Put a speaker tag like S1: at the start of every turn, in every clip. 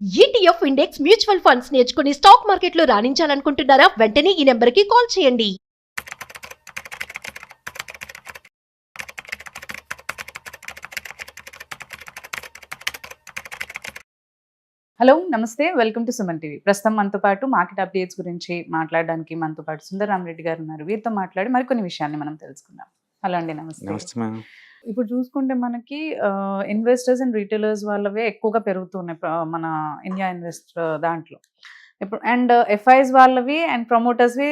S1: ETF index mutual funds నేర్చుకుని stock మార్కెట్లో రాణించాలనుకుంటున్నారా? వెంటనే ఈ నెంబర్కి కాల్ చేయండి.
S2: హలో నమస్తే వెల్కమ్ టు సుమన్ టీవీ. ప్రస్తుతం మనతో పాటు మార్కెట్ అప్డేట్స్ గురించి మాట్లాడడానికి మనతో పాటు సుందరరామరెడ్డి గారు ఉన్నారు. వీరితో మాట్లాడి మరికొన్ని విషయాన్ని మనం తెలుసుకుందాం. హలో అండి, నమస్తే.
S3: నమస్తే మేడం.
S2: ఇప్పుడు చూసుకుంటే మనకి ఇన్వెస్టర్స్ అండ్ రీటైలర్స్ వాళ్ళవే ఎక్కువగా పెరుగుతున్నాయి మన ఇండియా ఇన్వెస్టర్ దాంట్లో. ఇప్పుడు అండ్ ఎఫ్ఐస్ వాళ్ళవి అండ్ ప్రమోటర్స్వి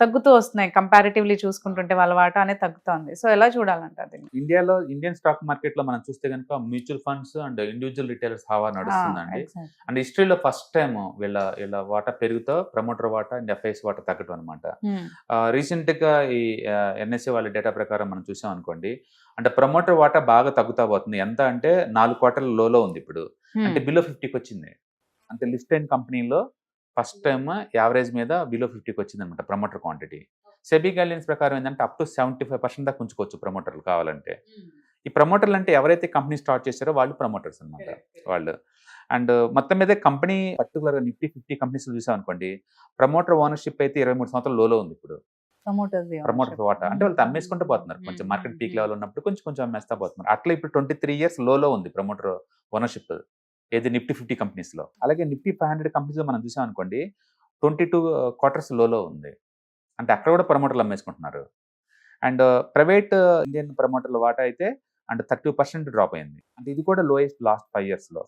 S2: తగ్గుతూ వస్తున్నాయి. కంపారిటివ్లీ చూసుకుంటుంటే వాళ్ళ వాటా అనేది తగ్గుతుంది. సో ఎలా చూడాలంటారు దీన్ని?
S3: ఇండియాలో ఇండియన్ స్టాక్ మార్కెట్ లో మనం చూస్తే కనుక mutual funds and individual retailers హవా నడుస్తుందండి. అండ్ హిస్టరీలో ఫస్ట్ టైం వీళ్ళ వాటా పెరుగుతో ప్రమోటర్ వాటా అండ్ ఎఫ్ఐఎస్ వాటా తగ్గటం అనమాట. రీసెంట్ గా ఈ ఎన్ఎస్ఏ వాళ్ళ డేటా ప్రకారం మనం చూసాం అనుకోండి, అంటే ప్రమోటర్ వాటా బాగా తగ్గుతా పోతుంది. ఎంత అంటే 4 క్వార్టర్ల లోలో ఉంది ఇప్పుడు, అంటే బిలో 50కి వచ్చింది. అంటే లిస్ట్ అయిన కంపెనీలో ఫస్ట్ టైం యావరేజ్ మీద బిలో 50కి వచ్చింది అనమాట ప్రమోటర్ క్వాంటిటీ. సెబీ గైడ్లైన్స్ ప్రకారం ఏంటంటే అప్ టు 75% దాకా ఉంచుకోవచ్చు ప్రమోటర్లు కావాలంటే. ఈ ప్రమోటర్లు అంటే ఎవరైతే కంపెనీ స్టార్ట్ చేశారో వాళ్ళు ప్రమోటర్స్ అనమాట వాళ్ళు. అండ్ మొత్తం మీద కంపెనీ పర్టికులర్గా నిఫ్టీ 50 కంపెనీస్ చూసాం అనుకోండి, ప్రమోటర్ ఓనర్షిప్ అయితే 23 సంవత్సరాల లోలో ఉంది ఇప్పుడు. ప్రమోటర్ వాటా అంటే వాళ్ళు అమ్మేసుకుంటూ పోతున్నారు. కొంచెం మార్కెట్ పీక్ లెవెల్ ఉన్నప్పుడు కొంచెం అమ్మేస్తా పోతున్నారు. అట్లా ఇప్పుడు 23 ఇయర్స్ లోలో ఉంది ప్రమోటర్ ఓనర్షిప్, ఏది నిఫ్టీ 50 కంపెనీస్లో. అలాగే నిఫ్టీ 500 కంపెనీస్లో మనం చూసాం అనుకోండి, 22 క్వార్టర్స్ లోలో ఉంది. అంటే అక్కడ కూడా ప్రమోటర్లు అమ్మేసుకుంటున్నారు. అండ్ ప్రైవేట్ ఇండియన్ ప్రమోటర్ల వాటా అయితే అంటే 30% డ్రాప్ అయింది. అంటే ఇది కూడా లోయెస్ట్ లాస్ట్ 5 ఇయర్స్లో.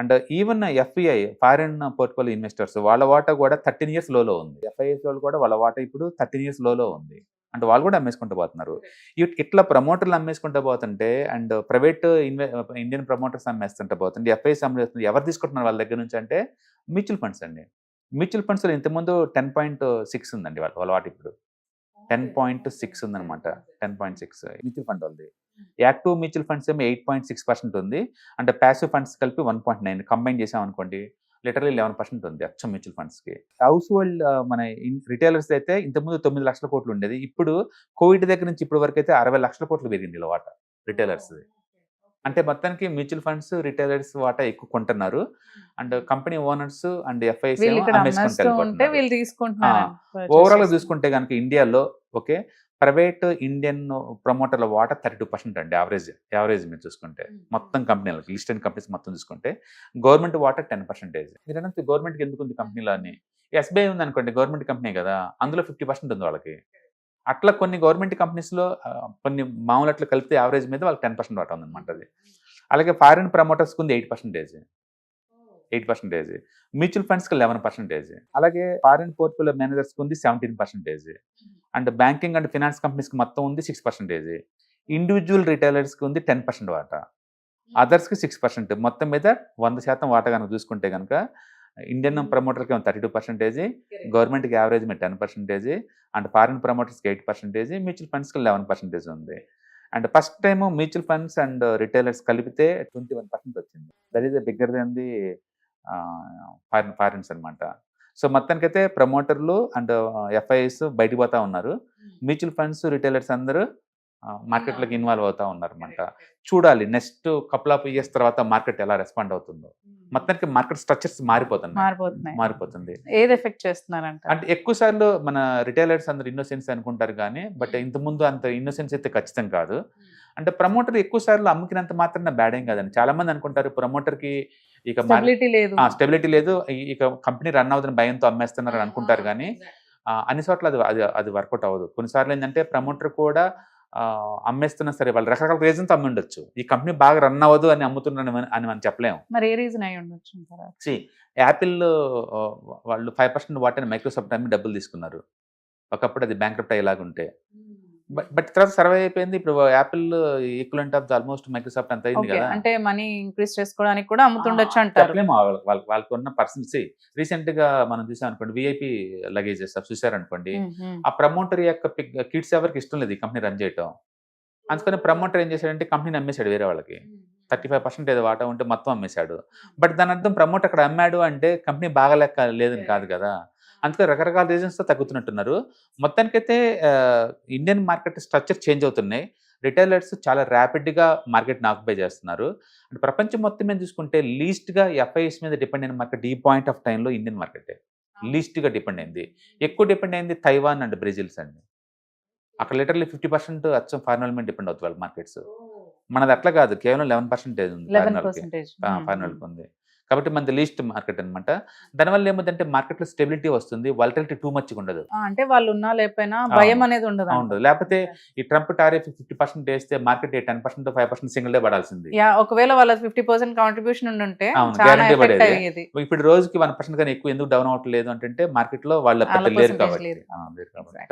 S3: And even FII foreign portfolio investors వాళ్ళ వాటా కూడా 13 ఇయర్స్ లోలో ఉంది. ఎఫ్ఐఎస్ వాళ్ళు కూడా వాళ్ళ వాటా ఇప్పుడు 13 ఇయర్స్ లోలో ఉంది. అంటే వాళ్ళు కూడా అమ్మేసుకుంటూ పోతున్నారు. ఇట్లా ప్రమోటర్లు అమ్మేసుకుంటూ పోతుంటే అండ్ ప్రైవేట్ ఇండియన్ ప్రమోటర్స్ అమ్మేస్తుంటే పోతుంటే ఎఫ్ఐఎస్ అమ్మేస్తుంది. ఎవరు తీసుకుంటున్నారు వాళ్ళ దగ్గర నుంచి అంటే మ్యూచువల్ ఫండ్స్ అండి. మ్యూచువల్ ఫండ్స్లో ఇంతకుముందు 10.6 ఉందండి వాళ్ళ వాటా, ఇప్పుడు 10.6 ఉందనమాట. 10.6 మ్యూచువల్ ఫండ్ వాళ్ళది. యాక్టివ్ మ్యూచువల్ ఫండ్స్ ఏమో 8.6% ఉంది. అంటే ప్యాసివ్ ఫండ్స్ కలిపి 1.9 కంబైన్ చేసాం అనుకోండి, లిటరలీ 11% ఉంది అచ్చం మ్యూచువల్ ఫండ్స్కి. హౌస్ హోల్డ్ మన రిటైలర్స్ అయితే ఇంతకుముందు 9 లక్షల కోట్లు ఉండేది, ఇప్పుడు కోవిడ్ దగ్గర నుంచి ఇప్పటి వరకు అయితే 60 లక్షల కోట్లు పెరిగింది ఇలా వాటా రిటైలర్స్. అంటే మొత్తానికి మ్యూచువల్ ఫండ్స్ రిటైలర్స్ వాటా ఎక్కువ కొంటున్నారు. And company owners and FIs overall గా చూసుకుంటే కనుక ఇండియాలో ఓకే ప్రైవేట్ ఇండియన్ ప్రమోటర్ల వాటా 32% అండి యావరేజ్ మీరు చూసుకుంటే మొత్తం కంపెనీలకు లిస్టెడ్ కంపెనీస్ మొత్తం చూసుకుంటే. గవర్నమెంట్ వాటా 10%. మీరంటే గవర్నమెంట్కి ఎందుకు ఉంది కంపెనీలో అని, ఎస్బీఐ ఉంది అనుకోండి, గవర్నమెంట్ కంపెనీ కదా, అందులో 50% ఉంది వాళ్ళకి. అట్లా కొన్ని గవర్నమెంట్ కంపెనీస్లో కొన్ని మామూలు అట్లా కలిపితే యావరేజ్ మీద వాళ్ళకి 10% వాటా ఉందన్నమాట అది. అలాగే ఫారిన్ ప్రమోటర్స్కి ఉంది 8%. మ్యూచువల్ ఫండ్స్కి 11%. అలాగే ఫారిన్ పోర్ట్ఫోలియో మేనేజర్స్కి ఉంది 17%. అండ్ బ్యాంకింగ్ అండ్ ఫినాన్స్ కంపెనీస్కి మొత్తం ఉంది 6%. ఇండివిజువల్ రిటైలర్స్కి ఉంది 10% వాటా, అదర్స్కి 6%. మొత్తం మీద 100% వాటా కనుక చూసుకుంటే కనుక ఇండియన్ ప్రమోటర్కి 32%, గవర్నమెంట్కి యావరేజ్ మీద 10%, అండ్ ఫారిన్ ప్రమోటర్స్కి 8%, మ్యూచువల్ ఫండ్స్కి 11% ఉంది. And first time mutual funds and retailers కలిపితే 21% వచ్చింది. That is bigger than the foreigns అనమాట. సో మొత్తానికైతే ప్రమోటర్లు అండ్ ఎఫ్ఐఎస్ బయటకు పోతా ఉన్నారు, మ్యూచువల్ ఫండ్స్ రిటైలర్స్ అందరూ మార్కెట్లోకి ఇన్వాల్వ్ అవుతా ఉన్నారు అనమాట. చూడాలి నెక్స్ట్ కపుల్ ఆఫ్ ఇయర్స్ తర్వాత మార్కెట్ ఎలా రెస్పాండ్ అవుతుందో. మొత్తానికి మార్కెట్ స్ట్రక్చర్స్ మారిపోతుంది.
S2: ఏది ఎఫెక్ట్ చేస్తున్నారంట
S3: అంటే ఎక్కువ సార్లు మన రిటైలర్స్ అందరు ఇన్నోసెన్స్ అనుకుంటారు కానీ బట్ ఇంతకుముందు అంత ఇన్నోసెన్స్ అయితే ఖచ్చితం కాదు. అంటే ప్రమోటర్ ఎక్కువ సార్లు అమ్ముకినంత మాత్రం బ్యాడ్ ఏం కాదండి. చాలా మంది అనుకుంటారు ప్రమోటర్కి ఇక స్టెబిలిటీ లేదు, ఇక కంపెనీ రన్ అవుతున్న భయంతో అమ్మేస్తున్నారు అని అనుకుంటారు కానీ అన్ని చోట్ల అది వర్కౌట్ అవ్వదు. కొన్నిసార్లు ఏంటంటే ప్రమోటర్ కూడా అమ్మేస్తున్నా సరే వాళ్ళు రకరకాల రీజన్తో అమ్మి ఉండొచ్చు. ఈ కంపెనీ బాగా రన్ అవ్వదు అని అమ్ముతున్నాను అని మనం చెప్పలేము.
S2: మరి ఏ రీజన్ అయి ఉండొచ్చు?
S3: యాపిల్ వాళ్ళు 5% వాటాని మైక్రోసాఫ్ట్ అమ్మి డబ్బులు తీసుకున్నారు. ఒకప్పుడు అది బ్యాంక్రప్ట్ అయ్యేలాగుంటే, బట్ తర్వాత సర్వే అయిపోయింది. ఇప్పుడు Apple equivalent of almost Microsoft అంత అయింది కదా.
S2: అంటే మనీ ఇంక్రీజ్ చేసుకోవడానికి కూడా అమ్ముతుండొచ్చు అంటారు.
S3: వాళ్ళకి ఉన్న పర్సన్స్ రీసెంట్ గా మనం చూసాం అనుకోండి, విఐపి లగేజెస్ చూసారనుకోండి, ఆ ప్రమోటర్ యొక్క కిడ్స్ ఎవరికి ఇష్టం లేదు ఈ కంపెనీ రన్ చేయటం. అందుకని ప్రమోటర్ ఏం చేశాడంటే కంపెనీని అమ్మేశాడు వేరే వాళ్ళకి. 35% ఏదో వాటా ఉంటే మొత్తం అమ్మేశాడు. బట్ దాని అర్థం ప్రమోటర్ అక్కడ అమ్మాడు అంటే కంపెనీ బాగా లెక్క లేదని కాదు కదా. అందుకే రకరకాల రీజన్స్తో తగ్గుతున్నట్టున్నారు. మొత్తానికైతే ఇండియన్ మార్కెట్ స్ట్రక్చర్ చేంజ్ అవుతున్నాయి. రిటైలర్స్ చాలా ర్యాపిడ్గా మార్కెట్ని ఆక్యుపై చేస్తున్నారు. అంటే ప్రపంచం మొత్తం మీద చూసుకుంటే లీస్ట్గా ఎఫ్ఐఎస్ మీద డిపెండ్ అయిన మార్కెట్ ఈ పాయింట్ ఆఫ్ టైంలో ఇండియన్ మార్కెటే లీస్ట్గా డిపెండ్ అయింది. ఎక్కువ డిపెండ్ అయింది తైవాన్ అండ్ బ్రెజిల్స్ అండి. అక్కడ లిటర్లీ 50% అచ్చం ఫారిన్ మీద డిపెండ్ అవుతుంది వాళ్ళ మార్కెట్స్. మనది అట్లా కాదు, కేవలం 11% ఉంది ఫారిన్ ఉంది. కాబట్టి మనది లీస్ట్ మార్కెట్ అనమాట. దానివల్ల ఏముందంటే మార్కెట్లో స్టెబిలిటీ వస్తుంది, వాలటిలిటీ టూ మచ్ ఉండదు.
S2: అంటే వాళ్ళు ఉన్నా లేకపోయినా భయం అనేది ఉండదు.
S3: లేకపోతే ఈ ట్రంప్ టారిఫ్ 50% వేస్తే మార్కెట్ 10% 5% సింగిల్ డే పడాల్సింది.
S2: ఒకవేళ వాళ్ళ 50% కాంట్రిబ్యూషన్ ఉంటే
S3: గ్యారంటీ పడేది. ఇప్పుడు రోజుకి 1% కానీ ఎక్కువ ఎందుకు డౌన్ అవ్వట్లేదు అంటే మార్కెట్ లో వాళ్ళ పెద్ద లేరు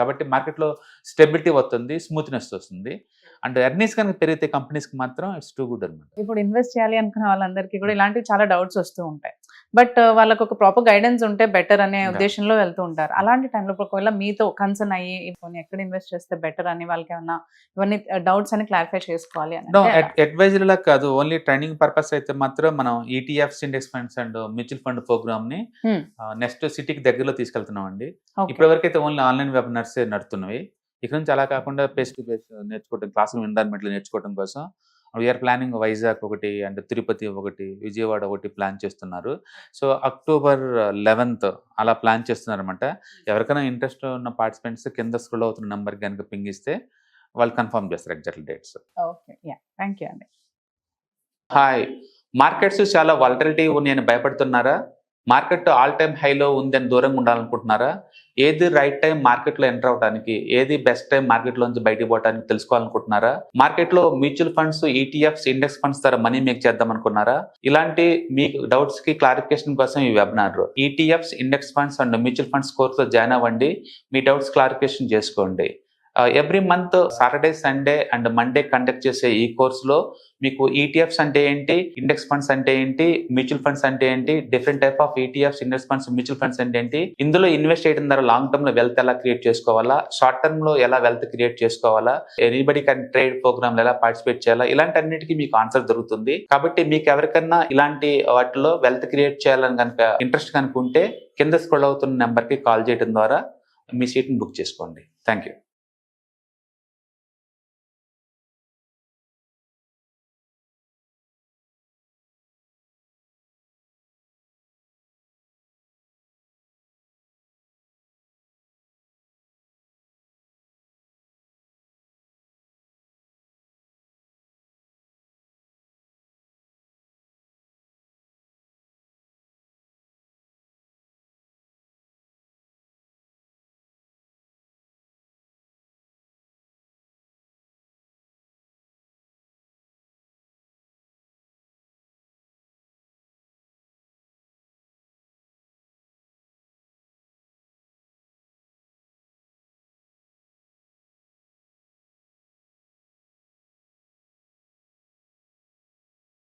S3: కాబట్టి మార్కెట్ లో స్టెబిలిటీ వస్తుంది, స్మూత్నెస్ వస్తుంది. అండ్ ఎర్నింగ్స్ కనుక పెరిగితే కంపెనీస్ కి మాత్రం ఇట్స్ టూ గుడ్ అనమాట.
S2: ఇప్పుడు ఇన్వెస్ట్ చేయాలి అనుకున్న వాళ్ళందరికీ కూడా ఇలాంటివి చాలా డౌట్స్ వస్తూ ఉంటాయి. బట్ వాళ్ళకి ఒక ప్రాపర్ గైడెన్స్ ఉంటే బెటర్ అనే ఉద్దేశంలో వెళ్తూ ఉంటారు. అలాంటి టైంలో ఒకవేళ మీతో కన్సర్న్ అయ్యి ఎక్కడ ఇన్వెస్ట్ చేస్తే బెటర్ అని వాళ్ళకి ఏమన్నా ఇవన్నీ డౌట్స్ అని క్లారిఫై చేసుకోవాలి అని
S3: అడ్వైజరీ లా కాదు, ఓన్లీ ట్రైనింగ్ పర్పస్ అయితే మాత్రం మనం ETFs, index funds and mutual fund program ని నెక్స్ట్ సిటీకి దగ్గరలో తీసుకెళ్తున్నాం అండి. ఇప్పటివరకు అయితే ఓన్లీ ఆన్లైన్ వెబినార్స్ నడుతున్నవి. ఇక్కడ నుంచి అలా కాకుండా ఫేస్ టు ఫేస్ నేర్చుకోవడం, క్లాసులు ఎన్విరాన్మెంట్లో నేర్చుకోవడం కోసం వీఆర్ ప్లానింగ్ వైజాగ్ ఒకటి అండ్ తిరుపతి ఒకటి, విజయవాడ ఒకటి ప్లాన్ చేస్తున్నారు. సో October 11th అలా ప్లాన్ చేస్తున్నారు అనమాట. ఎవరికైనా ఇంట్రెస్ట్ ఉన్న పార్టిసిపెంట్స్ కింద స్క్రోల్ అవుతున్న నెంబర్ కనుక పింగ్ ఇస్తే వాళ్ళు కన్ఫర్మ్ చేస్తారు ఎగ్జాక్ట్ డేట్స్.
S2: థ్యాంక్ యూ అండి.
S3: హాయ్, మార్కెట్స్ చాలా వాలటిలిటీ ఉన్నాయని భయపడుతున్నారా? మార్కెట్ ఆల్ టైమ్ హైలో ఉందని దూరంగా ఉండాలనుకుంటున్నారా? ఏది రైట్ టైం మార్కెట్లో ఎంటర్ అవడానికి, ఏది బెస్ట్ టైం మార్కెట్లోంచి బయటకు పోవడానికి తెలుసుకోవాలనుకుంటున్నారా? మార్కెట్లో mutual funds, ETFs, index funds ద్వారా మనీ మేక్ చేద్దాం అనుకున్నారా? ఇలాంటి మీ డౌట్స్ కి క్లారిఫికేషన్ కోసం ఈ webinar ETFs, index funds and mutual funds కోర్సులో జాయిన్ అవ్వండి. మీ డౌట్స్ క్లారిఫికేషన్ చేసుకోండి. Every month Saturday, Sunday and Monday conduct చేసే ఈ కోర్సులో మీకు ఈటీఎఫ్స్ అంటే ఏంటి, ఇండెక్స్ ఫండ్స్ అంటే ఏంటి, మ్యూచువల్ ఫండ్స్ అంటే ఏంటి, different type of ETFs, index funds, mutual funds అంటే ఏంటి, ఇందులో ఇన్వెస్ట్ చేయడం ద్వారా లాంగ్ టర్మ్ లో వెల్త్ ఎలా క్రియేట్ చేసుకోవాలా, షార్ట్ టర్మ్ లో ఎలా వెల్త్ క్రియేట్ చేసుకోవాలా, ఎనీబడి కెన్ ట్రేడ్ ప్రోగ్రామ్ ఎలా పార్టిసిపేట్ చేయాలా, ఇలాంటి అన్నిటికీ మీకు ఆన్సర్ దొరుకుతుంది. కాబట్టి మీకు ఎవరికన్నా ఇలాంటి వాటిలో వెల్త్ క్రియేట్ చేయాలని కనుక ఇంట్రెస్ట్ కనుకుంటే కింద స్క్రోల్ అవుతున్న నెంబర్ కి కాల్ చేయడం ద్వారా మీ సీట్ని బుక్ చేసుకోండి. Thank you.